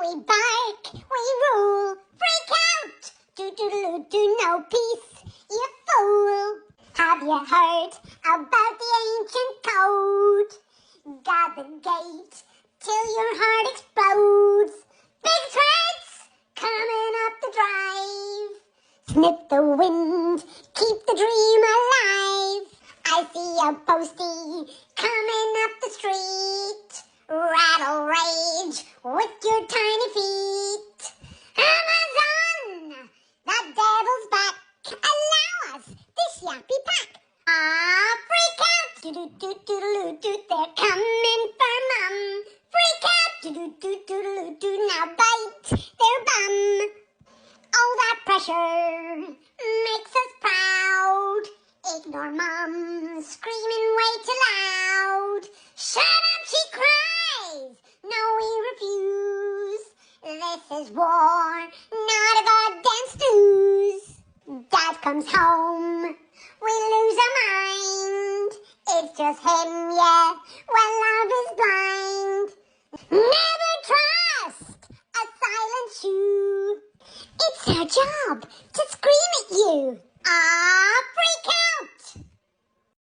We bark, we rule, freak out. Do no peace, you fool. Have you heard about the ancient code? Guard the gate till your heart explodes. Big threats coming up the drive. Snip the wind, keep the dream alive. I see a postie coming up the street. Rattle rage with your tiny feet. Amazon, the devil's back. Allow us this yappy pack. Freak out. They're coming for Mum. Freak out. Now bite their bum. Oh, that pressure makes us proud. Ignore Mum screaming way too loud. Shut up, she cries. No, we refuse. This is war, not a goddamn snooze. Dad comes home, we lose our mind. It's just him, yeah, well, love is blind. Never trust a silent shoe. It's her job to scream at you. Freak